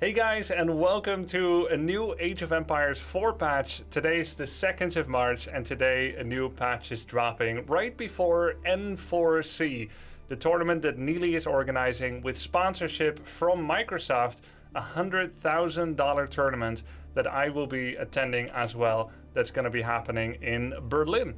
Hey guys, and welcome to a new Age of Empires 4 patch. Today's the 2nd of March, and today a new patch is dropping right before N4C, the tournament that Neely is organizing with sponsorship from Microsoft, a $100,000 tournament that I will be attending as well. That's going to be happening in Berlin.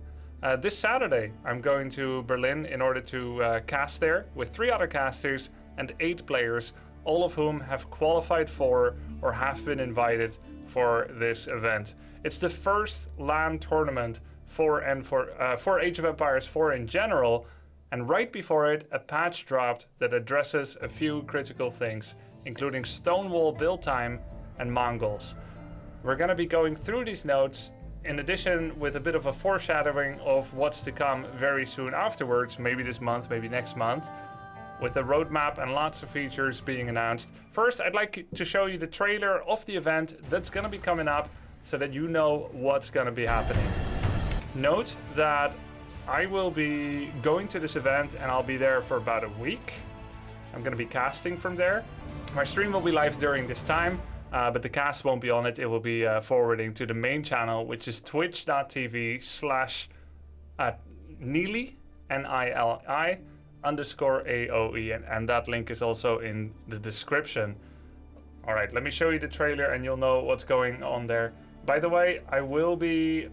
This Saturday, I'm going to Berlin in order to cast there with 3 other casters and 8 players, all of whom have qualified for or have been invited for this event. It's the first LAN tournament for Age of Empires 4 in general, and right before it, a patch dropped that addresses a few critical things, including Stonewall build time and Mongols. We're going to be going through these notes, in addition with a bit of a foreshadowing of what's to come very soon afterwards, maybe this month, maybe next month, with a roadmap and lots of features being announced. First, I'd like to show you the trailer of the event that's going to be coming up so that you know what's going to be happening. Note that I will be going to this event and I'll be there for about a week. I'm going to be casting from there. My stream will be live during this time, but the cast won't be on it. It will be forwarding to the main channel, which is twitch.tv/Neely, Nili _AoE, and that link is also in the description. All right, let me show you the trailer and you'll know what's going on there. By the way, I will be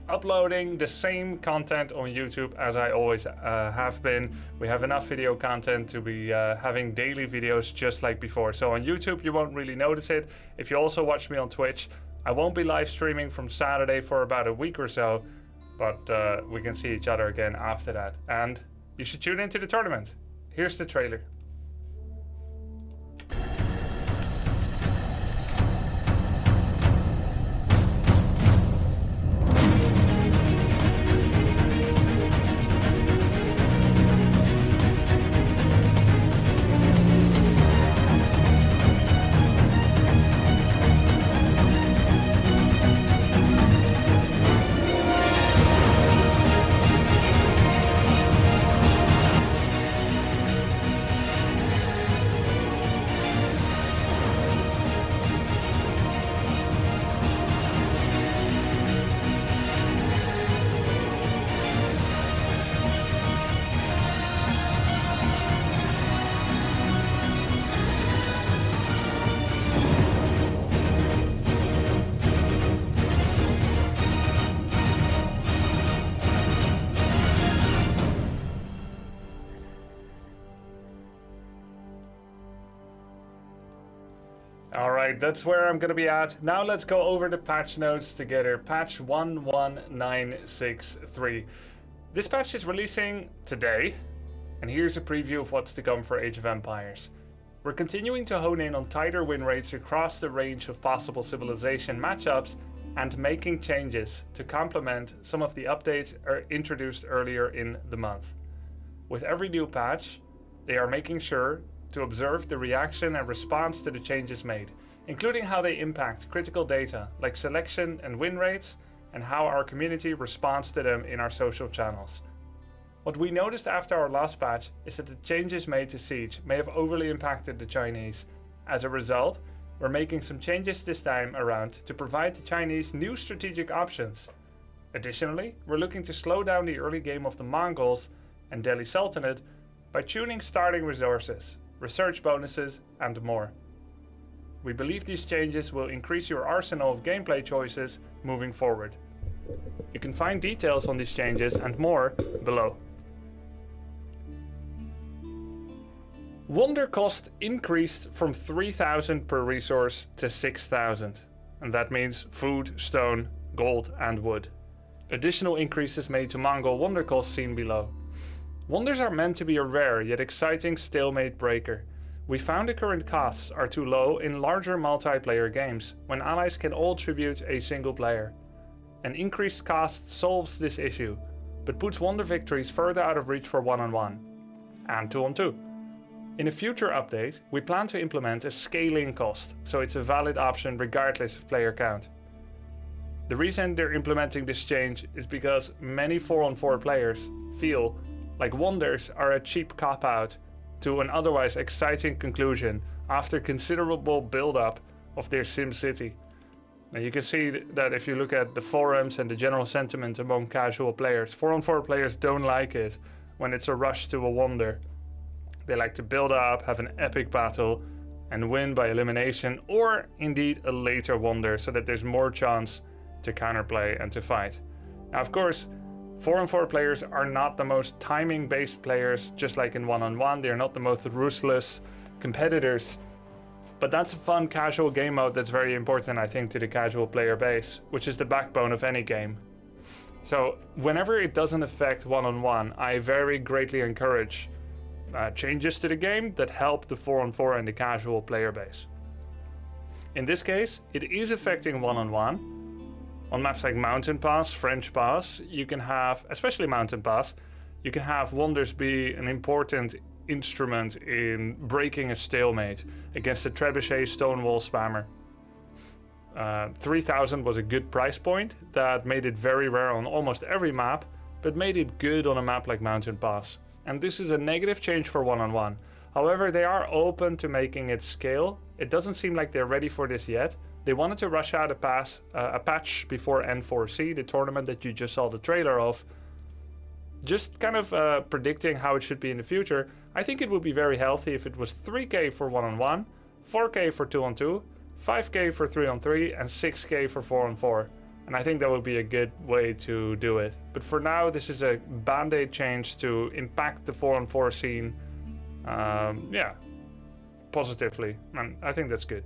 uploading the same content on YouTube as I always have been. We have enough video content to be having daily videos just like before. So on YouTube, you won't really notice it. If you also watch me on Twitch, I won't be live streaming from Saturday for about a week or so, but we can see each other again after that. And you should tune into the tournament. Here's the trailer. Alright, that's where I'm going to be at. Now let's go over the patch notes together. Patch 11963. This patch is releasing today, and here's a preview of what's to come for Age of Empires. We're continuing to hone in on tighter win rates across the range of possible civilization matchups and making changes to complement some of the updates introduced earlier in the month. With every new patch, they are making sure to observe the reaction and response to the changes made, including how they impact critical data like selection and win rates, and how our community responds to them in our social channels. What we noticed after our last patch is that the changes made to Siege may have overly impacted the Chinese. As a result, we're making some changes this time around to provide the Chinese new strategic options. Additionally, we're looking to slow down the early game of the Mongols and Delhi Sultanate by tuning starting resources, research bonuses, and more. We believe these changes will increase your arsenal of gameplay choices moving forward. You can find details on these changes and more below. Wonder cost increased from 3,000 per resource to 6,000, and that means food, stone, gold, and wood. Additional increases made to Mongol wonder cost seen below. Wonders are meant to be a rare yet exciting stalemate breaker. We found the current costs are too low in larger multiplayer games, when allies can all tribute a single player. An increased cost solves this issue, but puts wonder victories further out of reach for 1-on-1 and 2-on-2. In a future update, we plan to implement a scaling cost, so it's a valid option regardless of player count. The reason they're implementing this change is because many 4-on-4 players feel like wonders are a cheap cop-out to an otherwise exciting conclusion after considerable build-up of their Sim City. Now you can see that if you look at the forums and the general sentiment among casual players, 4-on-4 players don't like it when it's a rush to a wonder. They like to build up, have an epic battle, and win by elimination, or indeed a later wonder, so that there's more chance to counterplay and to fight. Now of course, 4-on-4 players are not the most timing-based players, just like in 1-on-1. They're not the most ruthless competitors. But that's a fun casual game mode that's very important, I think, to the casual player base, which is the backbone of any game. So whenever it doesn't affect 1-on-1, I very greatly encourage changes to the game that help the 4-on-4 and the casual player base. In this case, it is affecting 1-on-1. On maps like Mountain Pass, French Pass, you can have, especially Mountain Pass, you can have wonders be an important instrument in breaking a stalemate against a trebuchet Stonewall spammer. 3000 was a good price point that made it very rare on almost every map, but made it good on a map like Mountain Pass. And this is a negative change for 1-on-1. However, they are open to making it scale. It doesn't seem like they're ready for this yet. They wanted to rush out a patch before N4C, the tournament that you just saw the trailer of. Just kind of predicting how it should be in the future. I think it would be very healthy if it was 3k for 1-on-1, 4k for 2-on-2, 5k for 3-on-3, and 6k for 4-on-4. And I think that would be a good way to do it. But for now, this is a band-aid change to impact the 4-on-4 scene, positively. And I think that's good.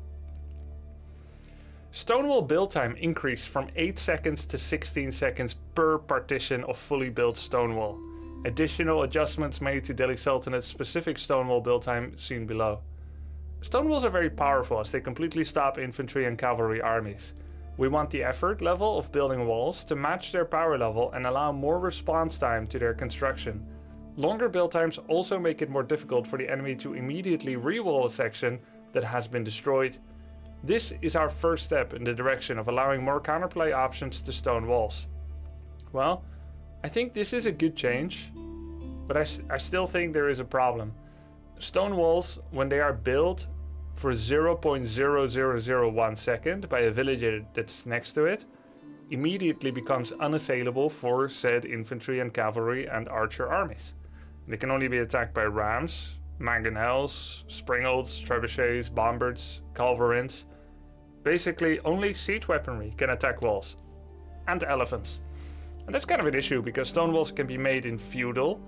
Stonewall build time increased from 8 seconds to 16 seconds per partition of fully built Stonewall. Additional adjustments made to Delhi Sultanate's specific Stonewall build time seen below. Stonewalls are very powerful as they completely stop infantry and cavalry armies. We want the effort level of building walls to match their power level and allow more response time to their construction. Longer build times also make it more difficult for the enemy to immediately re-wall a section that has been destroyed. This is our first step in the direction of allowing more counterplay options to stone walls. Well, I think this is a good change, but I still think there is a problem. Stone walls, when they are built for 0.0001 second by a villager that's next to it, immediately becomes unassailable for said infantry and cavalry and archer armies. They can only be attacked by rams, mangonels, springolds, trebuchets, bombards, culverins. Basically, only siege weaponry can attack walls. And elephants. And that's kind of an issue because stone walls can be made in feudal,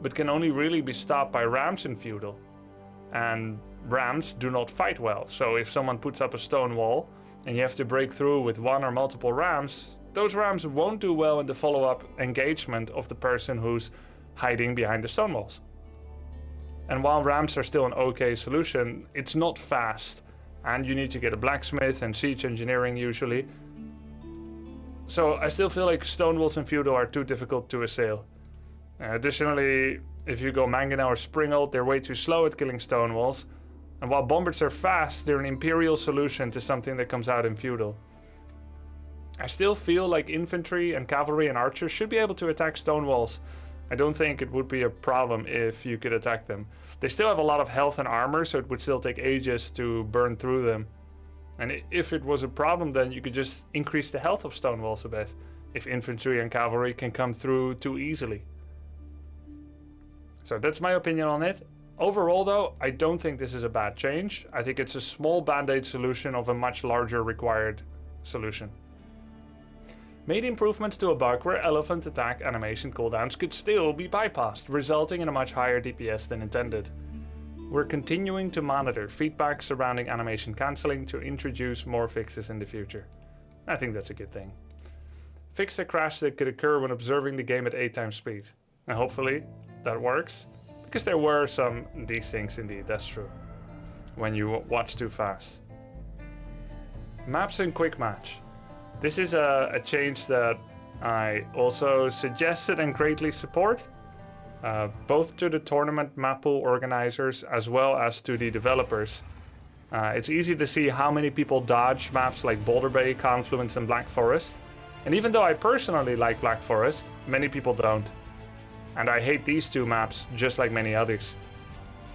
but can only really be stopped by rams in feudal. And rams do not fight well, so if someone puts up a stone wall and you have to break through with one or multiple rams, those rams won't do well in the follow-up engagement of the person who's hiding behind the stone walls. And while rams are still an okay solution, it's not fast, and you need to get a blacksmith and siege engineering usually. So I still feel like stone walls in feudal are too difficult to assail. Additionally, if you go mangonel or springold, they're way too slow at killing stone walls. And while bombards are fast, they're an imperial solution to something that comes out in feudal. I still feel like infantry and cavalry and archers should be able to attack stone walls. I don't think it would be a problem if you could attack them. They still have a lot of health and armor, so it would still take ages to burn through them. And if it was a problem, then you could just increase the health of stone walls a bit, if infantry and cavalry can come through too easily. So that's my opinion on it. Overall though, I don't think this is a bad change. I think it's a small band-aid solution of a much larger required solution. Made improvements to a bug where elephant attack animation cooldowns could still be bypassed, resulting in a much higher DPS than intended. We're continuing to monitor feedback surrounding animation cancelling to introduce more fixes in the future. I think that's a good thing. Fix the crash that could occur when observing the game at 8 times speed. And hopefully that works, because there were some things indeed, that's true, when you watch too fast. Maps in quick match. This is a change that I also suggested and greatly support, both to the tournament map pool organizers as well as to the developers. It's easy to see how many people dodge maps like Boulder Bay, Confluence and Black Forest. And even though I personally like Black Forest, many people don't. And I hate these two maps just like many others.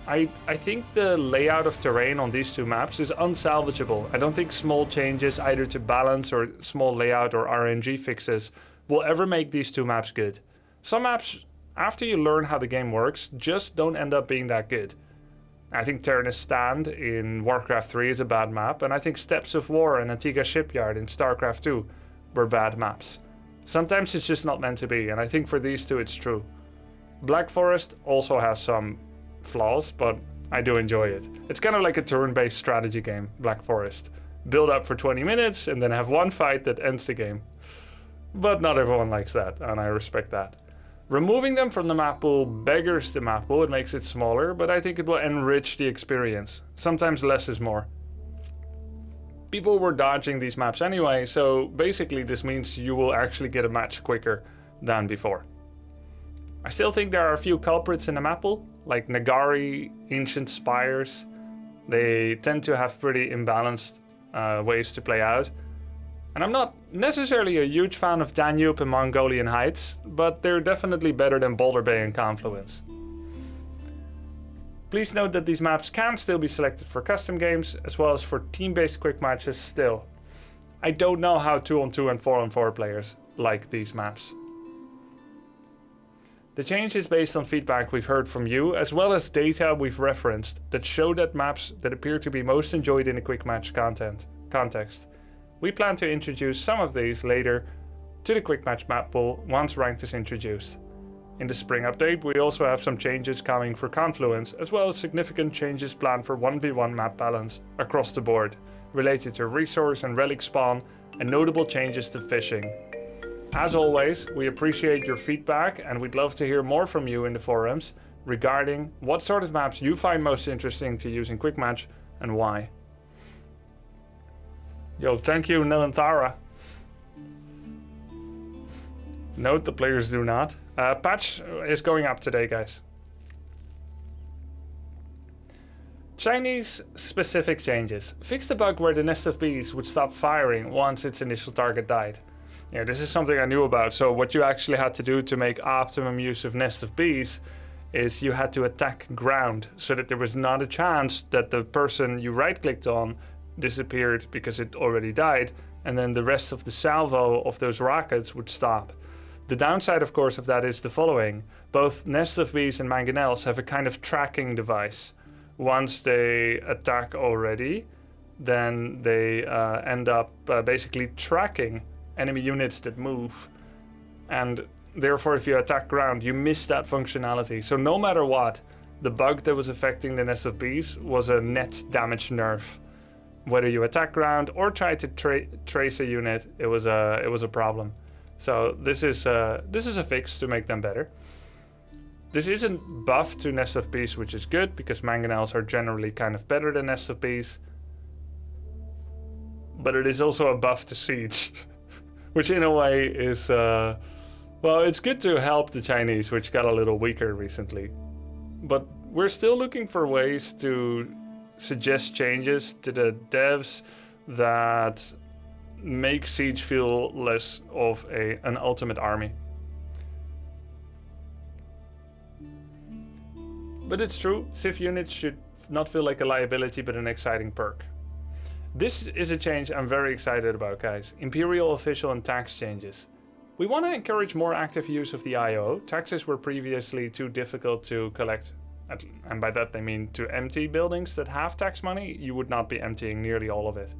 I think the layout of terrain on these two maps is unsalvageable. I don't think small changes either to balance or small layout or RNG fixes will ever make these two maps good. Some maps, after you learn how the game works, just don't end up being that good. I think Terranus Stand in Warcraft 3 is a bad map, and I think Steppes of War and Antigua Shipyard in StarCraft 2 were bad maps. Sometimes it's just not meant to be, and I think for these two it's true. Black Forest also has some flaws, but I do enjoy it. It's kind of like a turn-based strategy game, Black Forest. Build up for 20 minutes and then have one fight that ends the game. But not everyone likes that, and I respect that. Removing them from the map pool beggars the map pool. It makes it smaller, but I think it will enrich the experience. Sometimes less is more. People were dodging these maps anyway, so basically this means you will actually get a match quicker than before. I still think there are a few culprits in the map pool, like Nagari, Ancient Spires. They tend to have pretty imbalanced ways to play out. And I'm not necessarily a huge fan of Danube and Mongolian Heights, but they're definitely better than Boulder Bay and Confluence. Please note that these maps can still be selected for custom games, as well as for team-based quick matches still. I don't know how 2-on-2 and 4-on-4 players like these maps. The change is based on feedback we've heard from you, as well as data we've referenced that show that maps that appear to be most enjoyed in a quick match context. We plan to introduce some of these later to the quick match map pool once ranked is introduced. In the spring update, we also have some changes coming for Confluence, as well as significant changes planned for 1v1 map balance across the board, related to resource and relic spawn, and notable changes to fishing. As always, we appreciate your feedback, and we'd love to hear more from you in the forums regarding what sort of maps you find most interesting to use in quick match and why. Yo, thank you, Nilanthara. Note the players do not. Patch is going up today, guys. Chinese specific changes. Fix the bug where the nest of bees would stop firing once its initial target died. Yeah, this is something I knew about. So what you actually had to do to make optimum use of nest of bees is you had to attack ground so that there was not a chance that the person you right-clicked on disappeared because it already died, and then the rest of the salvo of those rockets would stop. The downside, of course, of that is the following. Both Nest of Bees and Mangonels have a kind of tracking device. Once they attack already, then they end up basically tracking enemy units that move. And therefore, if you attack ground, you miss that functionality. So no matter what, the bug that was affecting the Nest of Bees was a net damage nerf. Whether you attack ground or try to trace a unit, it was a problem. So this is a fix to make them better. This isn't buff to Nest of Bees, which is good because Mangonels are generally kind of better than Nest of Bees. But it is also a buff to Siege, which in a way is well, it's good to help the Chinese, which got a little weaker recently. But we're still looking for ways to suggest changes to the devs that make Siege feel less of an ultimate army. But it's true, Civ units should not feel like a liability but an exciting perk. This is a change I'm very excited about, guys. Imperial official and tax changes. We want to encourage more active use of the IO. Taxes were previously too difficult to collect. And by that they mean to empty buildings that have tax money, you would not be emptying nearly all of it.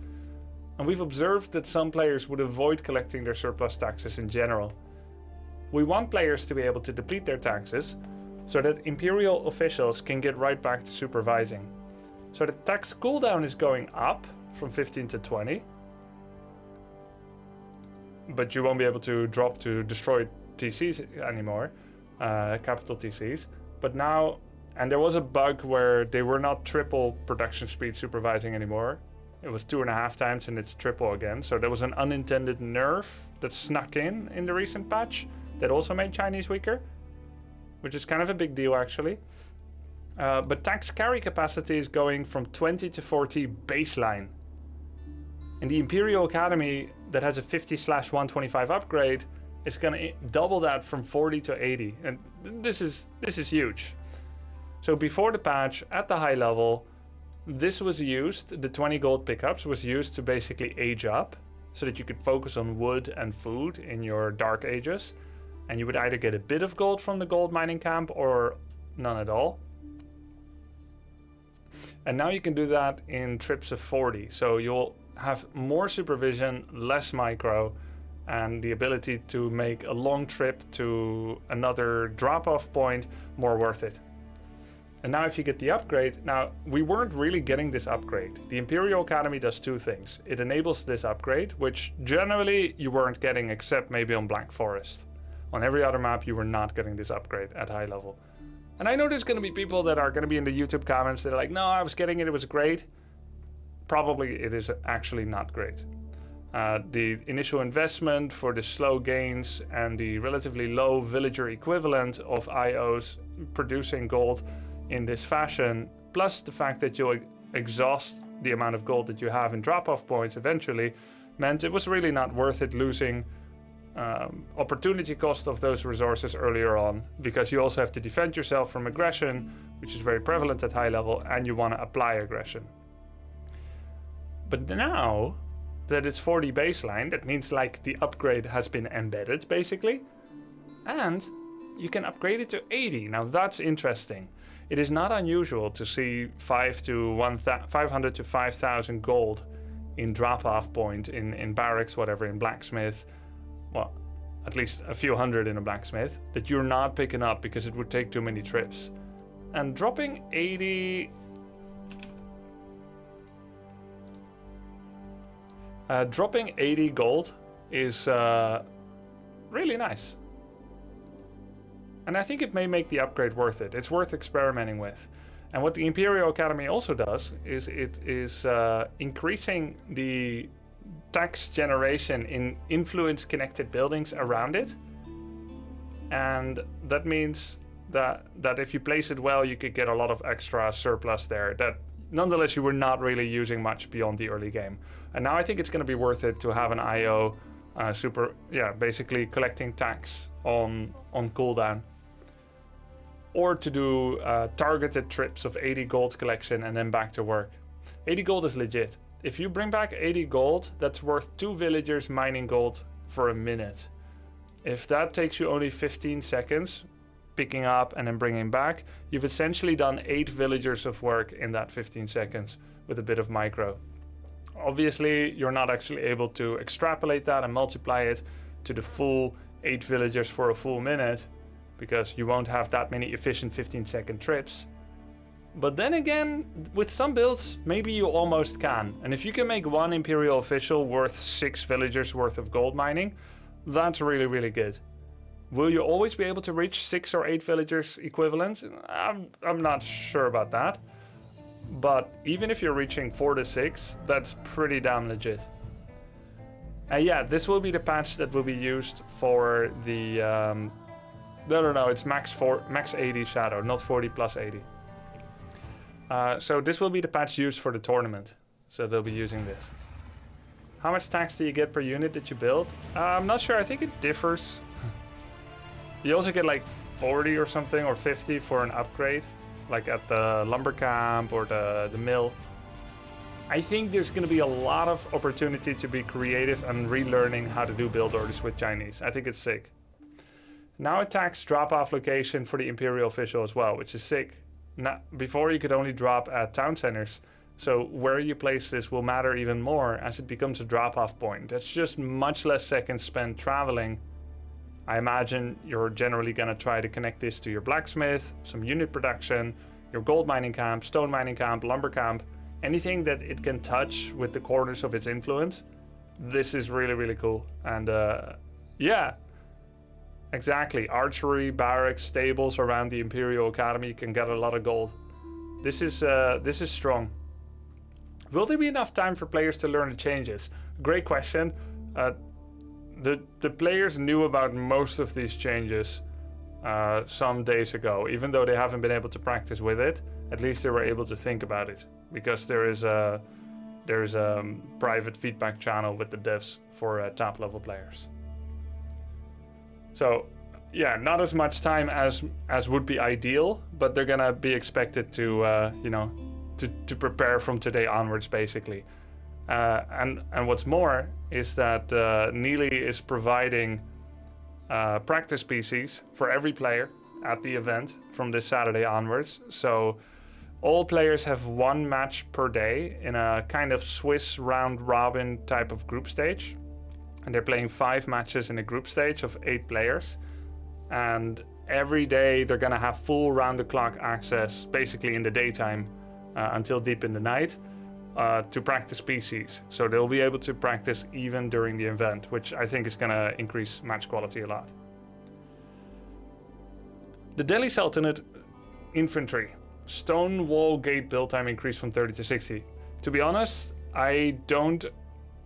And we've observed that some players would avoid collecting their surplus taxes in general. We want players to be able to deplete their taxes, so that Imperial officials can get right back to supervising. So the tax cooldown is going up from 15 to 20. But you won't be able to drop to destroyed TCs anymore, capital TCs. But now, and there was a bug where they were not triple production speed supervising anymore. It was 2.5 times and it's triple again. So there was an unintended nerf that snuck in the recent patch that also made Chinese weaker, which is kind of a big deal actually. But tax carry capacity is going from 20 to 40 baseline. In the Imperial Academy that has a 50/125 upgrade, it's going to double that from 40 to 80. And this is huge. So before the patch, at the high level, this was used, the 20 gold pickups was used to basically age up so that you could focus on wood and food in your dark ages. And you would either get a bit of gold from the gold mining camp or none at all. And now you can do that in trips of 40. So you'll have more supervision, less micro, and the ability to make a long trip to another drop-off point more worth it. And now if you get the upgrade, now we weren't really getting this upgrade. The Imperial Academy does two things. It enables this upgrade, which generally you weren't getting except maybe on Black Forest. On every other map you were not getting this upgrade at high level. And I know there's going to be people that are going to be in the YouTube comments that are like, no, I was getting it, it was great. Probably it is actually not great. The initial investment for the slow gains and the relatively low villager equivalent of IOs producing gold in this fashion, plus the fact that you'll exhaust the amount of gold that you have in drop-off points eventually, meant it was really not worth it losing opportunity cost of those resources earlier on, because you also have to defend yourself from aggression, which is very prevalent at high level, and you want to apply aggression. But now that it's 40 baseline, that means like the upgrade has been embedded basically, and you can upgrade it to 80. Now that's interesting. It is not unusual to see 500 to 5,000 gold in drop-off point in barracks, whatever, in blacksmith. Well, at least a few hundred in a blacksmith that you're not picking up because it would take too many trips. And dropping 80... dropping 80 gold is really nice. And I think it may make the upgrade worth it. It's worth experimenting with. And what the Imperial Academy also does is it is increasing the tax generation in influence connected buildings around it. And that means that if you place it well, you could get a lot of extra surplus there that nonetheless you were not really using much beyond the early game. And now I think it's going to be worth it to have an IO basically collecting tax on cooldown. Or to do targeted trips of 80 gold collection and then back to work. 80 gold is legit. If you bring back 80 gold, that's worth 2 villagers mining gold for a minute. If that takes you only 15 seconds, picking up and then bringing back, you've essentially done 8 villagers of work in that 15 seconds with a bit of micro. Obviously, you're not actually able to extrapolate that and multiply it to the full 8 villagers for a full minute, because you won't have that many efficient 15-second trips. But then again, with some builds, maybe you almost can. And if you can make one Imperial official worth 6 villagers worth of gold mining, that's really, really good. Will you always be able to reach 6 or 8 villagers equivalent? I'm not sure about that. But even if you're reaching 4 to 6, that's pretty damn legit. And yeah, this will be the patch that will be used for the... No, it's max 80 shadow, not 40 plus 80. So this will be the patch used for the tournament. So they'll be using this. How much tax do you get per unit that you build? I'm not sure, I think it differs. You also get like 40 or something, or 50 for an upgrade, like at the lumber camp or the mill. I think there's going to be a lot of opportunity to be creative and relearning how to do build orders with Chinese. I think it's sick. Now it tax drop-off location for the Imperial official as well, which is sick. Now, before you could only drop at town centers, so where you place this will matter even more as it becomes a drop-off point. That's just much less seconds spent traveling. I imagine you're generally going to try to connect this to your blacksmith, some unit production, your gold mining camp, stone mining camp, lumber camp, anything that it can touch with the corners of its influence. This is really, really cool. And yeah. Exactly, archery, barracks, stables around the Imperial Academy can get a lot of gold. This is strong. Will there be enough time for players to learn the changes? Great question. The players knew about most of these changes some days ago, even though they haven't been able to practice with it. At least they were able to think about it, because there is a private feedback channel with the devs for top level players. So yeah, not as much time as would be ideal, but they're gonna be expected to you know, to prepare from today onwards, basically. And what's more is that Neely is providing practice PCs for every player at the event from this Saturday onwards. So all players have one match per day in a kind of Swiss round robin type of group stage. And they're playing 5 matches in a group stage of 8 players. And every day they're gonna have full round the clock access, basically in the daytime until deep in the night, to practice PCs. So they'll be able to practice even during the event, which I think is gonna increase match quality a lot. The Delhi Sultanate Infantry. Stonewall gate build time increased from 30 to 60. To be honest, I don't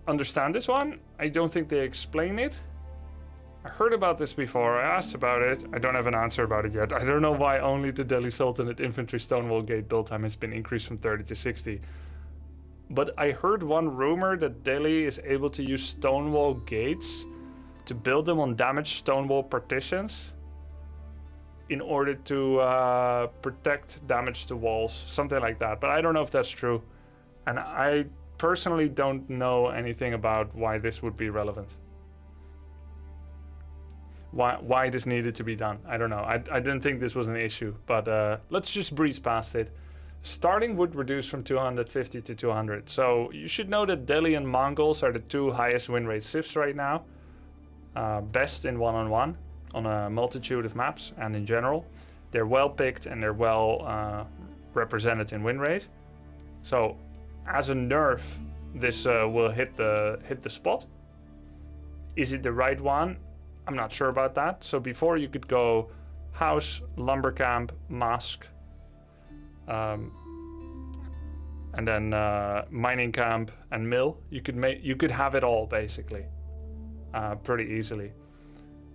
understand this one. I don't think they explain it. I heard about this before, I asked about it. I don't have an answer about it yet. I don't know why only the Delhi Sultanate Infantry Stonewall gate build time has been increased from 30 to 60. But I heard one rumor that Delhi is able to use Stonewall gates to build them on damaged Stonewall partitions in order to protect damage to walls, something like that. But I don't know if that's true. And I personally don't know anything about why this would be relevant. Why this needed to be done. I don't know. I didn't think this was an issue, but let's just breeze past it. Starting would reduce from 250 to 200. So you should know that Delhi and Mongols are the 2 highest win rate civs right now. Best in one-on-one on a multitude of maps and in general. They're well picked and they're well represented in win rate. So as a nerf, this will hit the spot. Is it the right one? I'm not sure about that. So before you could go house, lumber camp, mosque, and then mining camp and mill. You could have it all basically, pretty easily.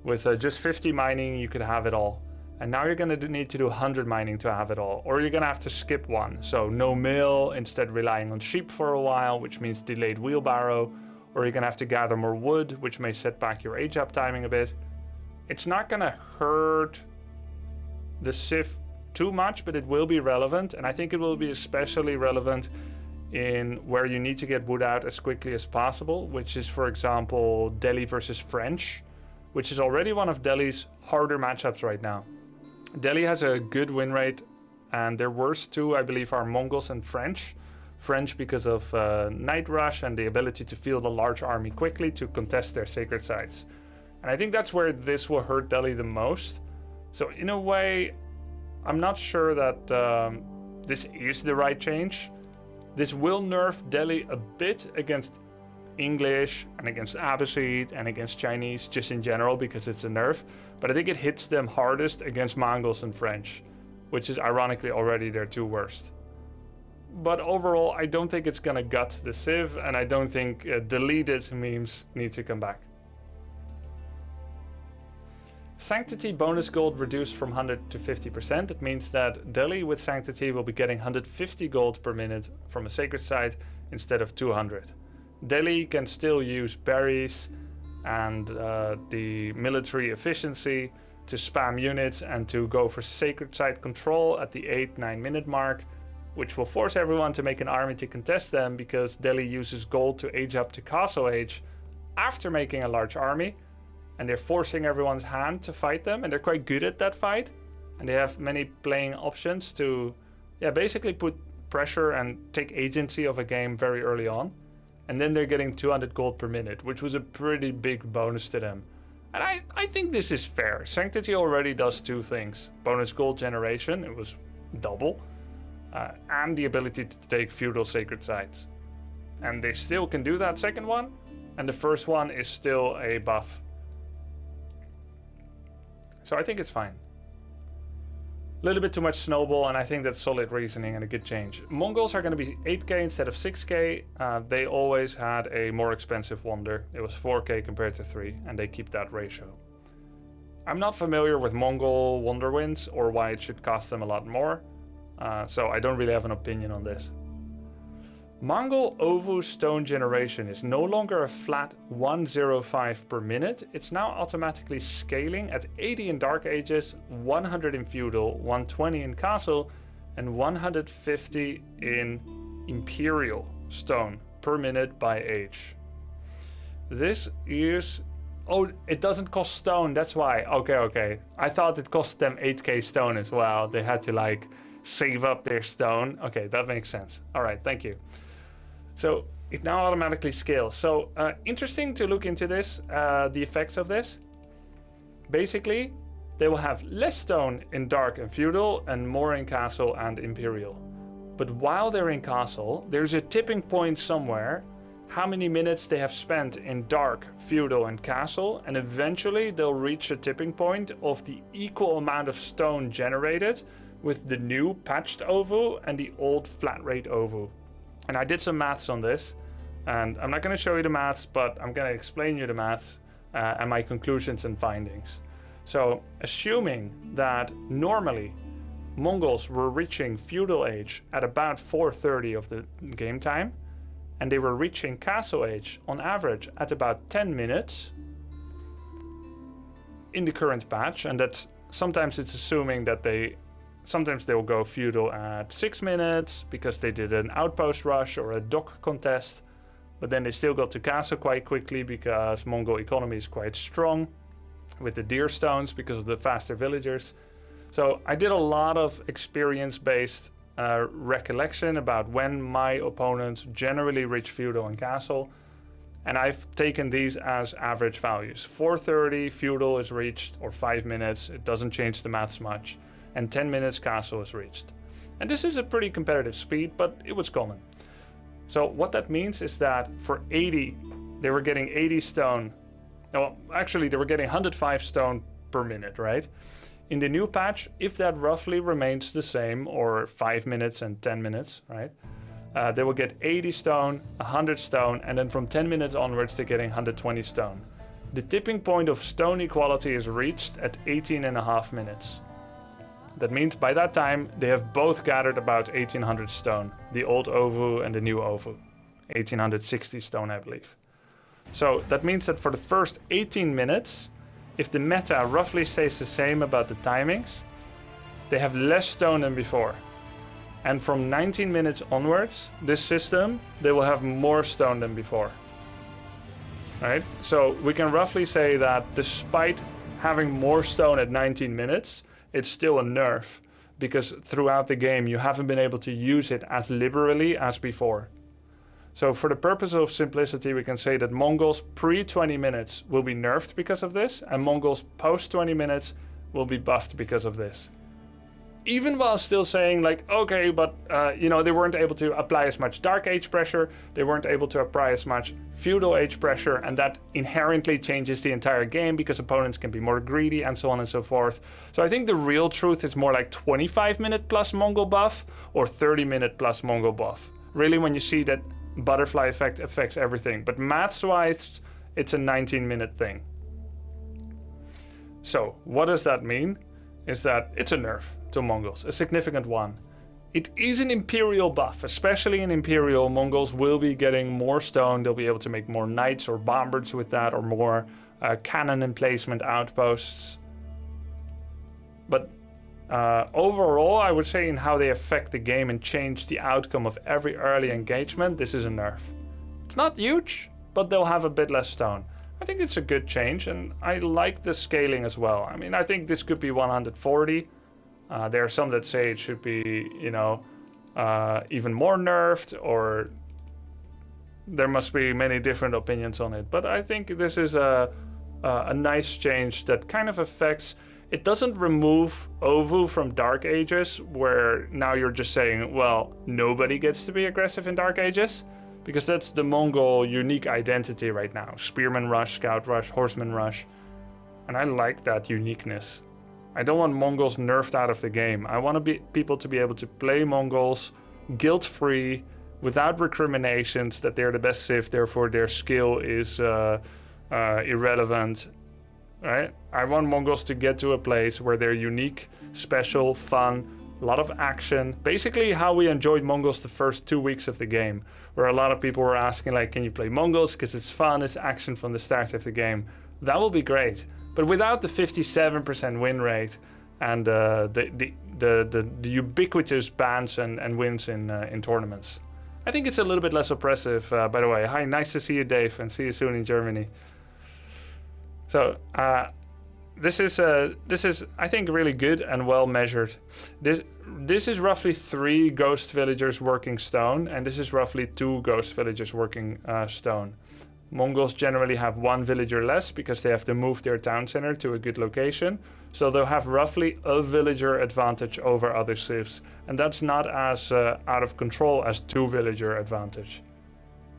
With just 50 mining, you could have it all. And now you're gonna need to do 100 mining to have it all, or you're gonna have to skip one. So no mill, instead relying on sheep for a while, which means delayed wheelbarrow. Or you're gonna have to gather more wood, which may set back your age up timing a bit. It's not gonna hurt the civ too much, but it will be relevant. And I think it will be especially relevant in where you need to get wood out as quickly as possible, which is, for example, Delhi versus French, which is already one of Delhi's harder matchups right now. Delhi has a good win rate, and their worst 2, I believe, are Mongols and French. French because of night rush and the ability to field a large army quickly to contest their sacred sites. And I think that's where this will hurt Delhi the most. So in a way, I'm not sure that this is the right change. This will nerf Delhi a bit against English and against Abbasid and against Chinese just in general because it's a nerf. But I think it hits them hardest against Mongols and French, which is ironically already their 2 worst. But overall, I don't think it's gonna gut the civ, and I don't think deleted memes need to come back. Sanctity bonus gold reduced from 100 to 50%. It means that Delhi with Sanctity will be getting 150 gold per minute from a sacred site instead of 200. Delhi can still use berries and the military efficiency to spam units and to go for sacred site control at the 8-9 minute mark, which will force everyone to make an army to contest them because Delhi uses gold to age up to castle age after making a large army, and they're forcing everyone's hand to fight them, and they're quite good at that fight, and they have many playing options to basically put pressure and take agency of a game very early on, and then they're getting 200 gold per minute, which was a pretty big bonus to them. And I think this is fair. Sanctity already does 2 things. Bonus gold generation, it was double, and the ability to take feudal sacred sites. And they still can do that second one, and the first one is still a buff. So I think it's fine. A little bit too much snowball, and I think that's solid reasoning and a good change. Mongols are going to be 8k instead of 6k. They always had a more expensive wonder. It was 4k compared to 3, and they keep that ratio. I'm not familiar with Mongol wonder wins or why it should cost them a lot more. So I don't really have an opinion on this. Mongol OVU stone generation is no longer a flat 105 per minute. It's now automatically scaling at 80 in Dark Ages, 100 in Feudal, 120 in Castle, and 150 in Imperial stone per minute by age. This is... Oh, it doesn't cost stone, that's why. Okay. I thought it cost them 8k stone as well. They had to like save up their stone. Okay, that makes sense. All right, thank you. So it now automatically scales. So interesting to look into this, the effects of this. Basically, they will have less stone in Dark and Feudal and more in Castle and Imperial. But while they're in Castle, there's a tipping point somewhere, how many minutes they have spent in Dark, Feudal and Castle, and eventually they'll reach a tipping point of the equal amount of stone generated with the new patched OVU and the old flat rate OVU. And I did some maths on this, and I'm not going to show you the maths, but I'm going to explain you the maths and my conclusions and findings. So, assuming that normally Mongols were reaching Feudal Age at about 4:30 of the game time, and they were reaching Castle Age on average at about 10 minutes in the current patch, and that's sometimes it's assuming that sometimes they will go Feudal at 6 minutes because they did an outpost rush or a dock contest, but then they still got to Castle quite quickly because Mongol economy is quite strong with the deer stones because of the faster villagers. So I did a lot of experience-based recollection about when my opponents generally reach Feudal and Castle, and I've taken these as average values. 4:30 Feudal is reached, or 5 minutes, it doesn't change the maths much, and 10 minutes Castle is reached. And this is a pretty competitive speed, but it was common. So what that means is that for 80, they were getting 80 stone. Well, actually they were getting 105 stone per minute, right? In the new patch, if that roughly remains the same, or 5 minutes and 10 minutes, right? They will get 80 stone, 100 stone, and then from 10 minutes onwards they're getting 120 stone. The tipping point of stone equality is reached at 18.5 minutes. That means by that time they have both gathered about 1800 stone, the old OVU and the new OVU, 1860 stone I believe. So that means that for the first 18 minutes, if the meta roughly stays the same about the timings, they have less stone than before. And from 19 minutes onwards, this system, they will have more stone than before. Right? So we can roughly say that despite having more stone at 19 minutes, it's still a nerf, because throughout the game you haven't been able to use it as liberally as before. So for the purpose of simplicity, we can say that Mongols pre 20 minutes will be nerfed because of this, and Mongols post 20 minutes will be buffed because of this. Even while still saying like, okay, but they weren't able to apply as much Dark Age pressure, they weren't able to apply as much Feudal Age pressure, and that inherently changes the entire game because opponents can be more greedy and so on and so forth. So I think the real truth is more like 25-minute plus Mongol buff or 30-minute plus Mongol buff. Really, when you see that butterfly effect affects everything, but maths-wise, it's a 19-minute thing. So what does that mean? Is that it's a nerf to Mongols, a significant one. It is an Imperial buff, especially in Imperial. Mongols will be getting more stone, they'll be able to make more knights or bombards with that, or more cannon emplacement outposts. But overall, I would say in how they affect the game and change the outcome of every early engagement, this is a nerf. It's not huge, but they'll have a bit less stone. I think it's a good change, and I like the scaling as well. I mean, I think this could be 140. There are some that say it should be, even more nerfed, or there must be many different opinions on it. But I think this is a nice change that kind of affects... It doesn't remove OVU from Dark Ages, where now you're just saying, well, nobody gets to be aggressive in Dark Ages. Because that's the Mongol unique identity right now. Spearman rush, scout rush, horseman rush. And I like that uniqueness. I don't want Mongols nerfed out of the game. I want people to be able to play Mongols guilt-free, without recriminations that they're the best civ, therefore their skill is irrelevant. Right? I want Mongols to get to a place where they're unique, special, fun, a lot of action. Basically how we enjoyed Mongols the first 2 weeks of the game, where a lot of people were asking like, can you play Mongols? Because it's fun, it's action from the start of the game. That will be great. But without the 57% win rate and the ubiquitous bans and wins in tournaments. I think it's a little bit less oppressive, by the way. Hi, nice to see you, Dave, and see you soon in Germany. So, this is I think really good and well measured. This is roughly 3 ghost villagers working stone, and this is roughly 2 ghost villagers working stone. Mongols generally have 1 villager less because they have to move their town center to a good location, so they'll have roughly a villager advantage over other civs, and that's not as out of control as 2 villager advantage.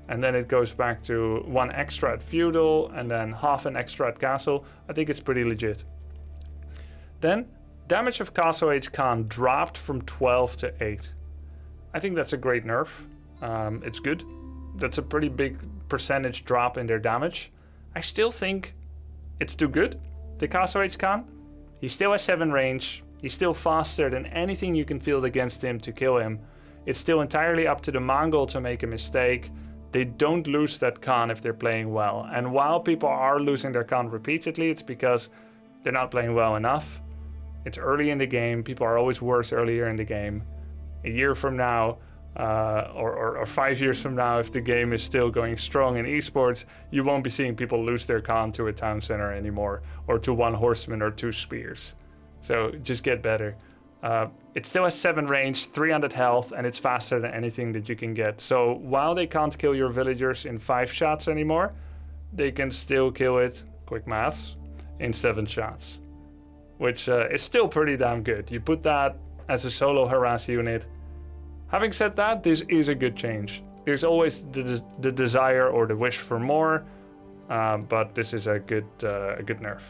And then it goes back to 1 extra at feudal and then half an extra at castle. I think it's pretty legit. Then damage of Castle Age Khan dropped from 12 to 8. I think that's a great nerf. It's good. That's a pretty big percentage drop in their damage. I still think it's too good. The Castle Age Khan, he still has 7 range. He's still faster than anything you can field against him to kill him. It's still entirely up to the Mongol to make a mistake. They don't lose that Khan if they're playing well. And while people are losing their Khan repeatedly, it's because they're not playing well enough. It's early in the game. People are always worse earlier in the game. A year from now, or 5 years from now, if the game is still going strong in esports, you won't be seeing people lose their Khan to a town center anymore, or to 1 horseman or 2 spears. So just get better. It still has 7 range, 300 health, and it's faster than anything that you can get. So while they can't kill your villagers in 5 shots anymore, they can still kill it, quick maths, in 7 shots. Which is still pretty damn good. You put that as a solo harass unit. Having said that, this is a good change. There's always the desire or the wish for more, but this is a good nerf.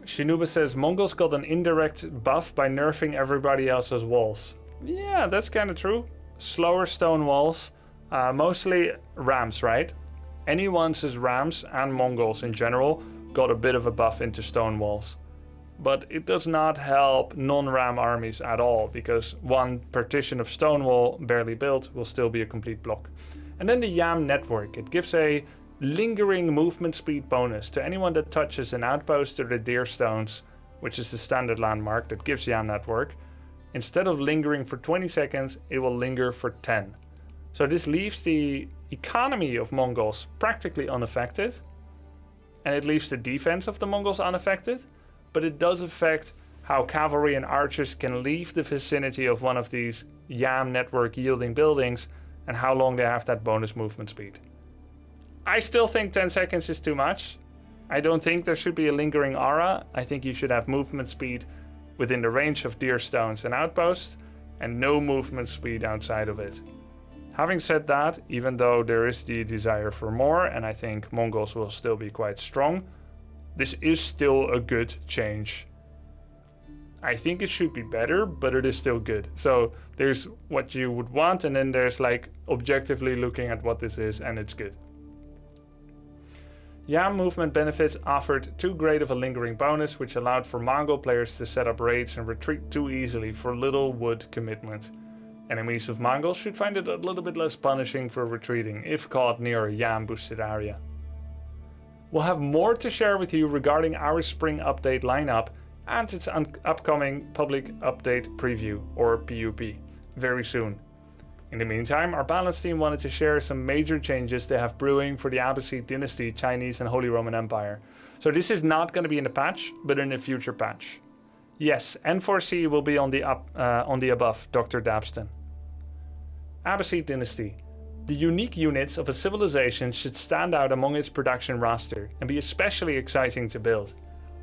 Shinuba says, Mongols got an indirect buff by nerfing everybody else's walls. Yeah, that's kind of true. Slower stone walls, mostly rams, right? Anyone's rams and Mongols in general got a bit of a buff into stone walls. But it does not help non-ram armies at all, because 1 partition of stone wall barely built will still be a complete block. And then the YAM network, it gives a lingering movement speed bonus to anyone that touches an outpost or the deer stones, which is the standard landmark that gives YAM network. Instead of lingering for 20 seconds, it will linger for 10. So this leaves the economy of Mongols practically unaffected, and it leaves the defense of the Mongols unaffected, but it does affect how cavalry and archers can leave the vicinity of one of these YAM network yielding buildings and how long they have that bonus movement speed. I still think 10 seconds is too much. I don't think there should be a lingering aura. I think you should have movement speed within the range of deer stones and outposts, and no movement speed outside of it. Having said that, even though there is the desire for more, and I think Mongols will still be quite strong, this is still a good change. I think it should be better, but it is still good. So there's what you would want, and then there's like objectively looking at what this is, and it's good. YAM movement benefits offered too great of a lingering bonus, which allowed for Mongol players to set up raids and retreat too easily for little wood commitment. Enemies of Mongols should find it a little bit less punishing for retreating if caught near a YAM boosted area. We'll have more to share with you regarding our spring update lineup and its upcoming public update preview, or PUP, very soon. In the meantime, our balance team wanted to share some major changes they have brewing for the Abbasid dynasty, Chinese and Holy Roman Empire. So this is not going to be in the patch, but in a future patch. Yes, N4C will be on the above, Dr. Dabston. Abbasid dynasty. The unique units of a civilization should stand out among its production roster and be especially exciting to build.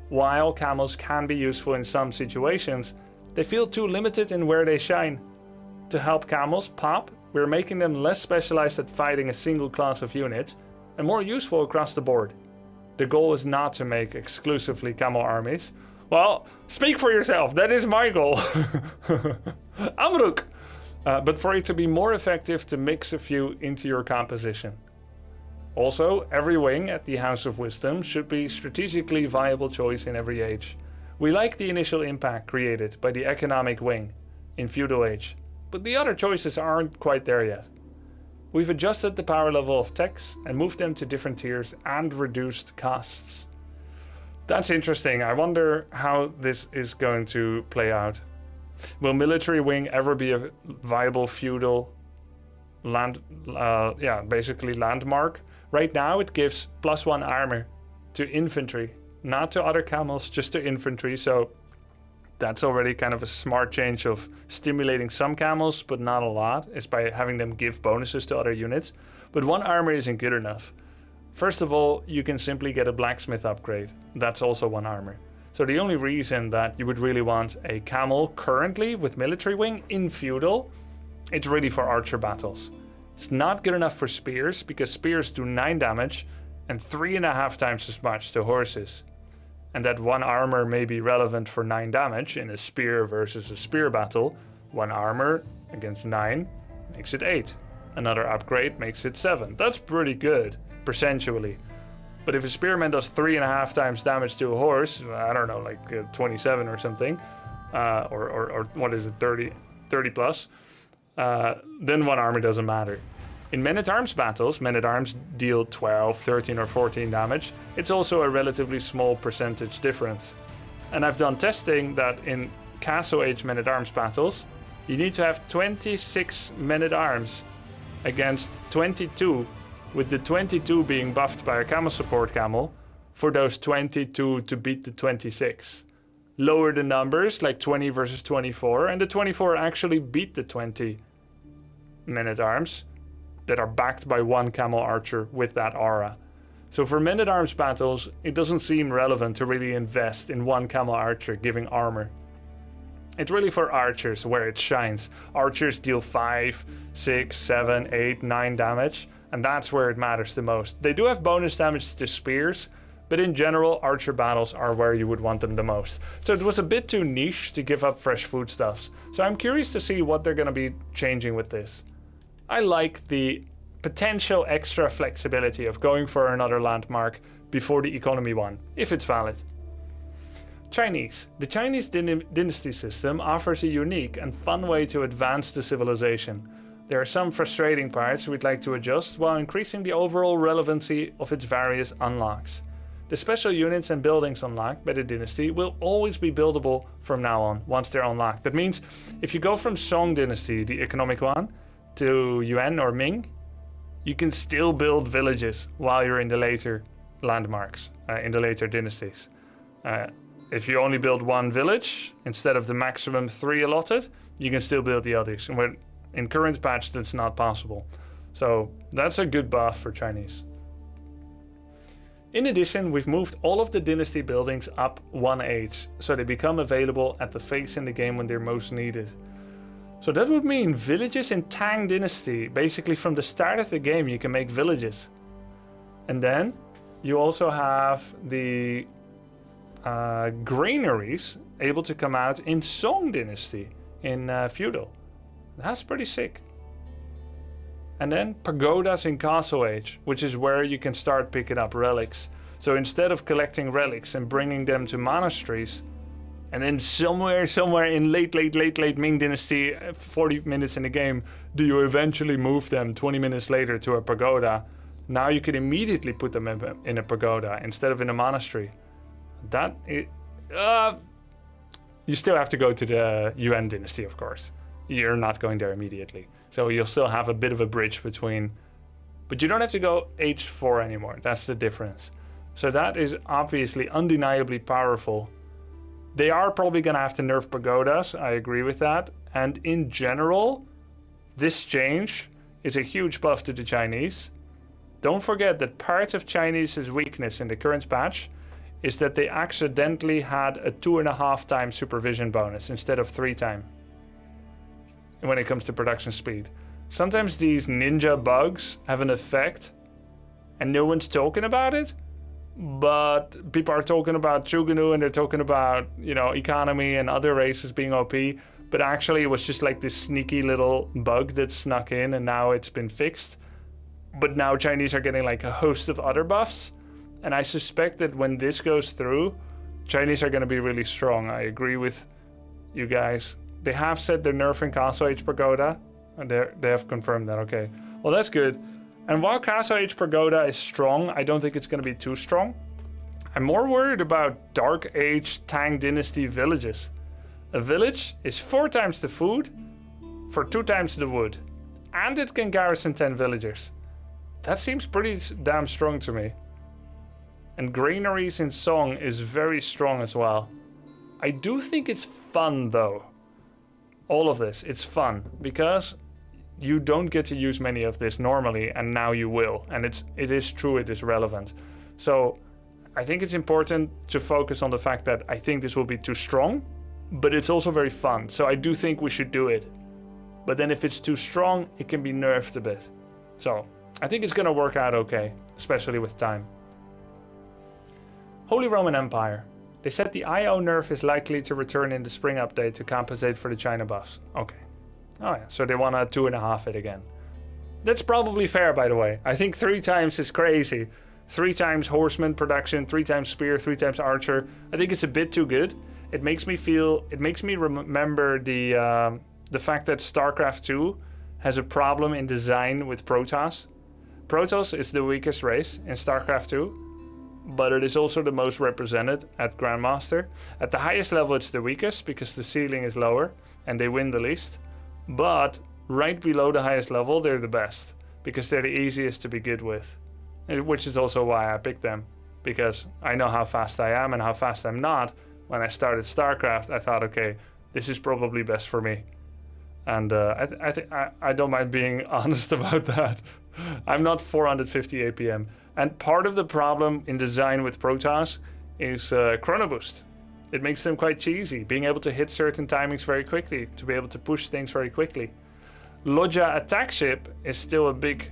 While camels can be useful in some situations, they feel too limited in where they shine. To help camels pop, we're making them less specialized at fighting a single class of units and more useful across the board. The goal is not to make exclusively camel armies. Well, speak for yourself, that is my goal. Amruk! But for it to be more effective to mix a few into your composition. Also, every wing at the House of Wisdom should be strategically viable choice in every age. We like the initial impact created by the economic wing in Feudal Age, but the other choices aren't quite there yet. We've adjusted the power level of techs and moved them to different tiers and reduced costs. That's interesting. I wonder how this is going to play out. Will military wing ever be a viable feudal basically landmark? Right now it gives +1 armor to infantry, not to other camels, just to infantry. So that's already kind of a smart change of stimulating some camels, but not a lot. It's by having them give bonuses to other units. But 1 armor isn't good enough. First of all, you can simply get a blacksmith upgrade. That's also 1 armor. So the only reason that you would really want a camel currently with military wing in feudal, it's really for archer battles. It's not good enough for spears because spears do 9 damage and 3.5 times as much to horses. And that 1 armor may be relevant for 9 damage in a spear versus a spear battle. 1 armor against 9 makes it 8. Another upgrade makes it 7. That's pretty good, percentually. But if a spearman does 3.5 times damage to a horse, I don't know, like 27 or something, or what is it, 30 plus, then 1 armor doesn't matter. In men-at-arms battles, men-at-arms deal 12, 13 or 14 damage. It's also a relatively small percentage difference. And I've done testing that in Castle Age men-at-arms battles, you need to have 26 men-at-arms against 22, with the 22 being buffed by a camel support camel, for those 22 to beat the 26. Lower the numbers, like 20 versus 24, and the 24 actually beat the 20 men-at-arms that are backed by 1 camel archer with that aura. So for men-at-arms battles, it doesn't seem relevant to really invest in 1 camel archer giving armor. It's really for archers where it shines. Archers deal 5, 6, 7, 8, 9 damage, and that's where it matters the most. They do have bonus damage to spears, but in general, archer battles are where you would want them the most. So it was a bit too niche to give up fresh foodstuffs. So I'm curious to see what they're going to be changing with this. I like the potential extra flexibility of going for another landmark before the economy one, if it's valid. Chinese. The Chinese dynasty system offers a unique and fun way to advance the civilization. There are some frustrating parts we'd like to adjust while increasing the overall relevancy of its various unlocks. The special units and buildings unlocked by the dynasty will always be buildable from now on, once they're unlocked. That means if you go from Song dynasty, the economic one, to Yuan or Ming, you can still build villages while you're in the later landmarks, in the later dynasties. If you only build 1 village instead of the maximum 3 allotted, you can still build the others. And in current patch, that's not possible. So that's a good buff for Chinese. In addition, we've moved all of the dynasty buildings up 1 age, so they become available at the phase in the game when they're most needed. So that would mean villages in Tang Dynasty. Basically from the start of the game you can make villages. And then you also have the granaries able to come out in Song Dynasty in Feudal. That's pretty sick. And then pagodas in Castle Age, which is where you can start picking up relics. So instead of collecting relics and bringing them to monasteries, and then somewhere in late Ming Dynasty, 40 minutes in the game, do you eventually move them 20 minutes later to a pagoda. Now you can immediately put them in a pagoda instead of in a monastery. You still have to go to the Yuan Dynasty, of course. You're not going there immediately. So you'll still have a bit of a bridge between, but you don't have to go H4 anymore. That's the difference. So that is obviously undeniably powerful. They are probably going to have to nerf pagodas, I agree with that. And in general, this change is a huge buff to the Chinese. Don't forget that part of Chinese's weakness in the current patch is that they accidentally had a 2.5 times supervision bonus instead of 3 times when it comes to production speed. Sometimes these ninja bugs have an effect and no one's talking about it. But people are talking about Chuganu and they're talking about, economy and other races being OP. But actually it was just like this sneaky little bug that snuck in and now it's been fixed. but now Chinese are getting like a host of other buffs. And I suspect that when this goes through, Chinese are going to be really strong. I agree with you guys. They have said they're nerfing Castle Age Pagoda. And they have confirmed that, okay. Well, that's good. And while Castle Age Pagoda is strong, I don't think it's going to be too strong. I'm more worried about Dark Age Tang Dynasty villages. A village is 4 times the food for 2 times the wood. And it can garrison 10 villagers. That seems pretty damn strong to me. And granaries in Song is very strong as well. I do think it's fun though. All of this, it's fun. Because you don't get to use many of this normally, and now you will. And it is true, it is relevant. So I think it's important to focus on the fact that I think this will be too strong, but it's also very fun. So I do think we should do it. But then if it's too strong, it can be nerfed a bit. So I think it's gonna work out okay, especially with time. Holy Roman Empire. They said the IO nerf is likely to return in the spring update to compensate for the China buffs. Okay. Oh yeah, so they want to 2.5 it again. That's probably fair, by the way. I think 3 times is crazy. 3 times horseman production, 3 times spear, 3 times archer. I think it's a bit too good. It makes me remember the fact that StarCraft 2 has a problem in design with Protoss. Protoss is the weakest race in StarCraft 2, but it is also the most represented at Grandmaster. At the highest level, it's the weakest because the ceiling is lower and they win the least. But right below the highest level, they're the best because they're the easiest to be good with, which is also why I picked them, because I know how fast I am and how fast I'm not. When I started StarCraft, I thought, okay, this is probably best for me. And I don't mind being honest about that. I'm not 450 APM. And part of the problem in design with Protoss is chrono boost. It makes them quite cheesy, being able to hit certain timings very quickly, to be able to push things very quickly. Loggia attack ship is still a big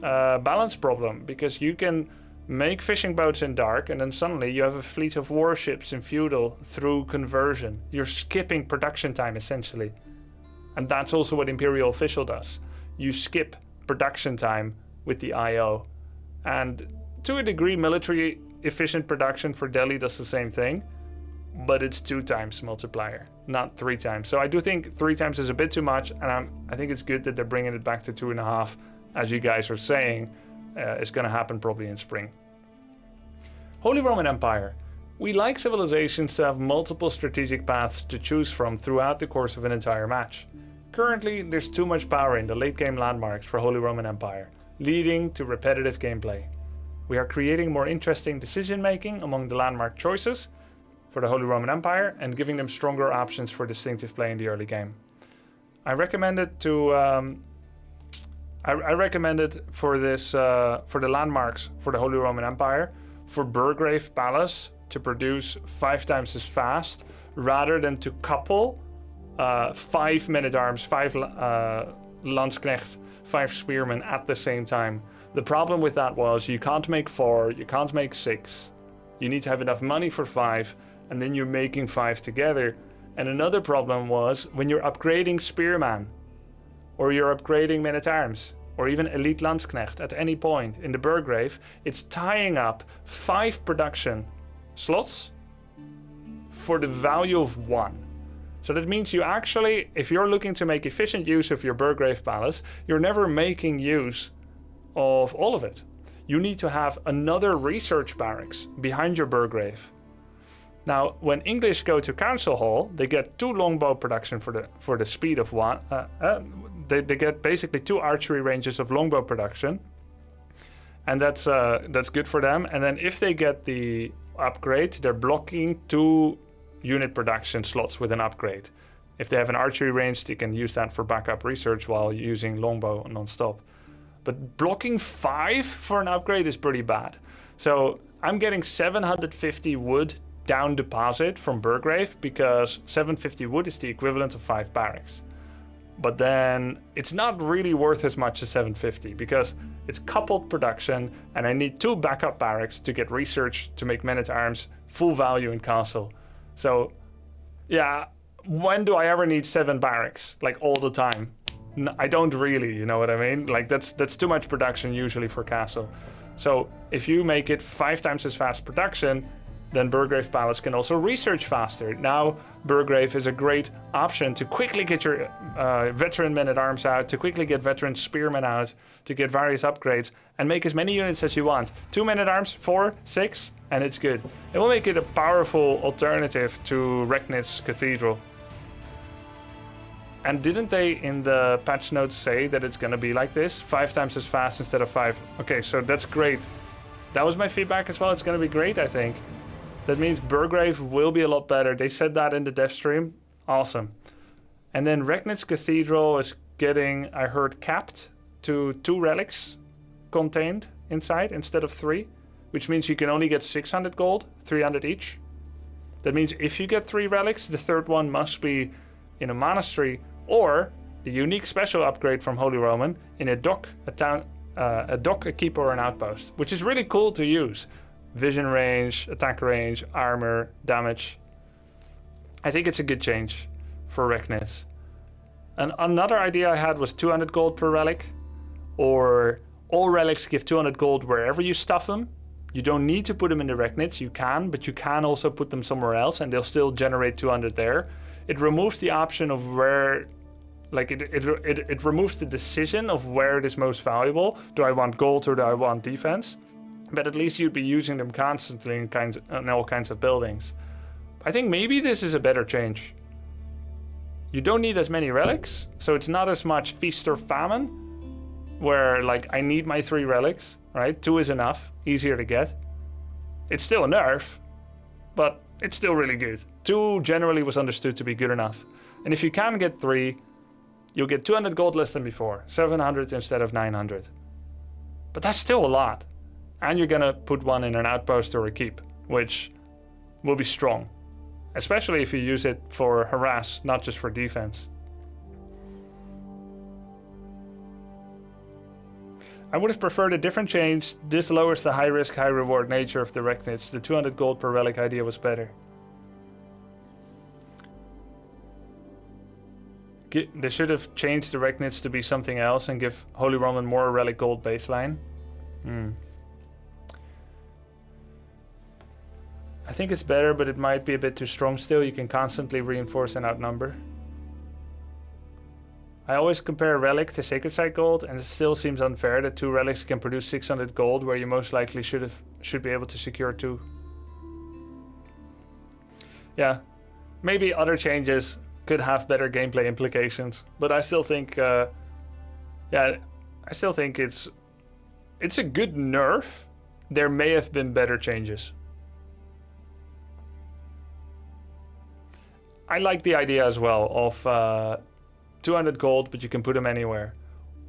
balance problem, because you can make fishing boats in Dark, and then suddenly you have a fleet of warships in Feudal through conversion. You're skipping production time, essentially. And that's also what Imperial Official does. You skip production time with the IO. And to a degree, military efficient production for Delhi does the same thing, but it's 2 times multiplier, not 3 times. So I do think 3 times is a bit too much, and I think it's good that they're bringing it back to 2.5, as you guys are saying. It's going to happen probably in spring. Holy Roman Empire. We like civilizations to have multiple strategic paths to choose from throughout the course of an entire match. Currently, there's too much power in the late game landmarks for Holy Roman Empire, leading to repetitive gameplay. We are creating more interesting decision making among the landmark choices for the Holy Roman Empire and giving them stronger options for distinctive play in the early game. I recommend it for this for the landmarks for the Holy Roman Empire for Burgrave Palace to produce 5 times as fast, rather than to couple 5 men-at-arms, 5 Landsknecht, 5 spearmen at the same time. The problem with that was you can't make 4, you can't make 6. You need to have enough money for 5, and then you're making 5 together. And another problem was when you're upgrading spearman, or you're upgrading men-at-arms, or even elite Landsknecht at any point in the Burgrave, it's tying up 5 production slots for the value of 1. So that means you actually, if you're looking to make efficient use of your Burgrave Palace, you're never making use of all of it. You need to have another research barracks behind your Burgrave. Now, when English go to Council Hall, they get 2 longbow production for the speed of 1. They get basically 2 archery ranges of longbow production, and that's good for them. And then if they get the upgrade, they're blocking 2 unit production slots with an upgrade. If they have an archery range, they can use that for backup research while using longbow non-stop. But blocking 5 for an upgrade is pretty bad. So I'm getting 750 wood down deposit from Burgrave because 750 wood is the equivalent of 5 barracks. But then it's not really worth as much as 750 because it's coupled production, and I need 2 backup barracks to get research to make men-at-arms full value in castle. So yeah, when do I ever need 7 barracks? Like all the time. I don't really, you know what I mean? Like that's too much production usually for castle. So if you make it 5 times as fast production, then Burgrave Palace can also research faster. Now Burgrave is a great option to quickly get your veteran men-at-arms out, to quickly get veteran spearmen out, to get various upgrades, and make as many units as you want. 2 men-at-arms, 4, 6, and it's good. It will make it a powerful alternative to Recknitz's Cathedral. And didn't they in the patch notes say that it's gonna be like this? 5 times as fast instead of 5. Okay, so that's great. That was my feedback as well. It's gonna be great, I think. That means Burgrave will be a lot better. They said that in the dev stream. Awesome. And then Recknitz's Cathedral is getting, I heard, capped to 2 relics contained inside instead of 3, which means you can only get 600 gold, 300 each. That means if you get 3 relics, the third one must be in a monastery or the unique special upgrade from Holy Roman in a dock, a town, a dock, a keep, or an outpost, which is really cool to use. Vision range, attack range, armor, damage. I think it's a good change for Recknitz. And another idea I had was 200 gold per relic, or all relics give 200 gold wherever you stuff them. You don't need to put them in the Recknitz, you can, but you can also put them somewhere else and they'll still generate 200 there. It removes the option of where, like it removes the decision of where it is most valuable. Do I want gold or do I want defense? But at least you'd be using them constantly in all kinds of buildings. I think maybe this is a better change. You don't need as many relics, so it's not as much feast or famine, where like I need my 3 relics, right? 2 is enough, easier to get. It's still a nerf, but it's still really good. 2 generally was understood to be good enough. And if you can get 3, you'll get 200 gold less than before, 700 instead of 900. But that's still a lot. And you're gonna put one in an outpost or a keep, which will be strong. Especially if you use it for harass, not just for defense. I would have preferred a different change. This lowers the high risk, high reward nature of the Recknitz. The 200 gold per relic idea was better. They should have changed the Recknitz to be something else and give Holy Roman more relic gold baseline. I think it's better, but it might be a bit too strong still. You can constantly reinforce and outnumber. I always compare relic to sacred site gold, and it still seems unfair that 2 relics can produce 600 gold where you most likely should be able to secure 2. Yeah, maybe other changes could have better gameplay implications, but I still think I still think it's a good nerf. There may have been better changes. I like the idea as well of 200 gold, but you can put them anywhere.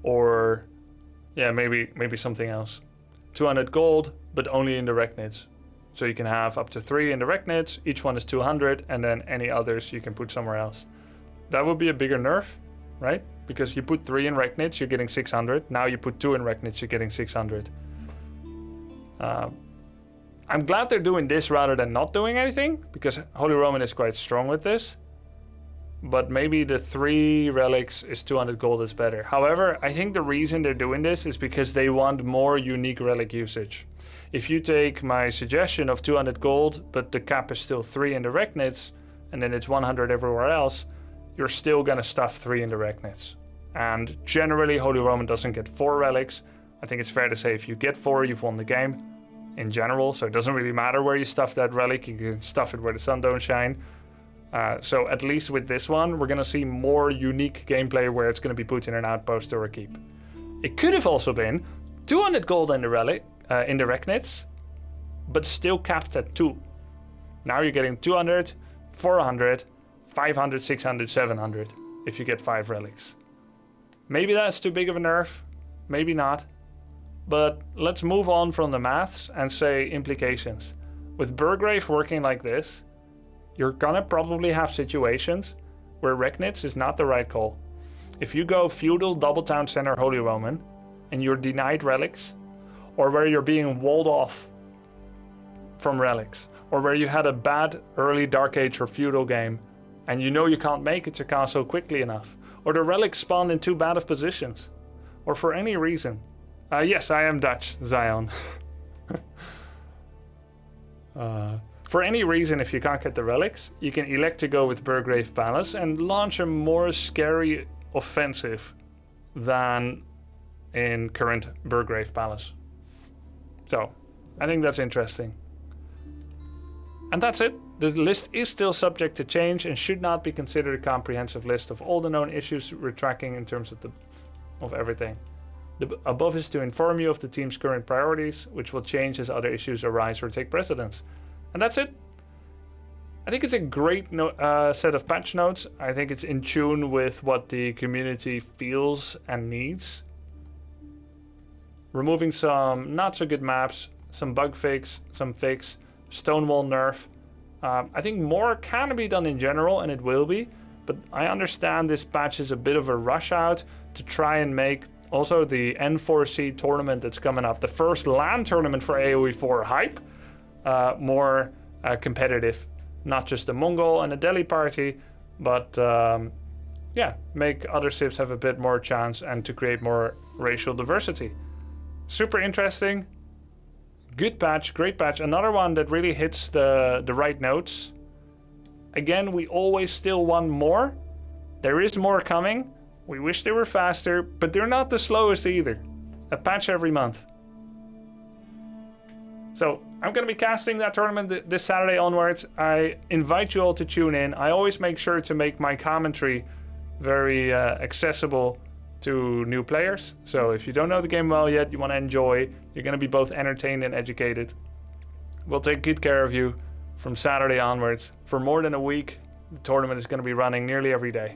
Or, yeah, maybe something else. 200 gold, but only in the Recknitz. So you can have up to 3 in the Recknitz, each one is 200, and then any others you can put somewhere else. That would be a bigger nerf, right? Because you put 3 in Recknitz, you're getting 600. Now you put 2 in Recknitz, you're getting 600. I'm glad they're doing this rather than not doing anything, because Holy Roman is quite strong with this. But maybe the 3 relics is 200 gold is better. However, I think the reason they're doing this is because they want more unique relic usage. If you take my suggestion of 200 gold, but the cap is still 3 in the Recknitz, and then it's 100 everywhere else, you're still gonna stuff 3 in the Recknitz. And generally, Holy Roman doesn't get 4 relics. I think it's fair to say if you get 4, you've won the game. In general, so it doesn't really matter where you stuff that relic, you can stuff it where the sun don't shine. So at least with this one, we're gonna see more unique gameplay where it's gonna be put in an outpost or a keep. It could have also been 200 gold in the relic, in the Recknitz, but still capped at 2. Now you're getting 200, 400, 500, 600, 700 if you get 5 relics. Maybe that's too big of a nerf, maybe not. But let's move on from the maths and say implications. With Burgrave working like this, you're gonna probably have situations where Recknitz is not the right call. If you go feudal double town center Holy Roman and you're denied relics, or where you're being walled off from relics, or where you had a bad early Dark Age or feudal game and you know you can't make it to castle quickly enough, or the relics spawn in too bad of positions, or for any reason. Yes, I am Dutch, Zion. For any reason, if you can't get the relics, you can elect to go with Burgrave Palace and launch a more scary offensive than in current Burgrave Palace. So, I think that's interesting. And that's it. The list is still subject to change and should not be considered a comprehensive list of all the known issues we're tracking in terms of everything. The above is to inform you of the team's current priorities, which will change as other issues arise or take precedence. And that's it. I think it's a great set of patch notes. I think it's in tune with what the community feels and needs. Removing some not so good maps, some bug fix, some fix, Stonewall nerf. I think more can be done in general, and it will be. But I understand this patch is a bit of a rush out to try and make also the N4C tournament that's coming up, the first LAN tournament for AoE4 hype, more competitive. Not just the Mongol and the Delhi party, but yeah, make other civs have a bit more chance and to create more racial diversity. Super interesting. Good patch, great patch. Another one that really hits the right notes. Again, we always still want more. There is more coming. We wish they were faster, but they're not the slowest either. A patch every month. So I'm going to be casting that tournament this Saturday onwards. I invite you all to tune in. I always make sure to make my commentary very accessible to new players. So if you don't know the game well yet, you want to enjoy, you're going to be both entertained and educated. We'll take good care of you from Saturday onwards. For more than a week, the tournament is going to be running nearly every day.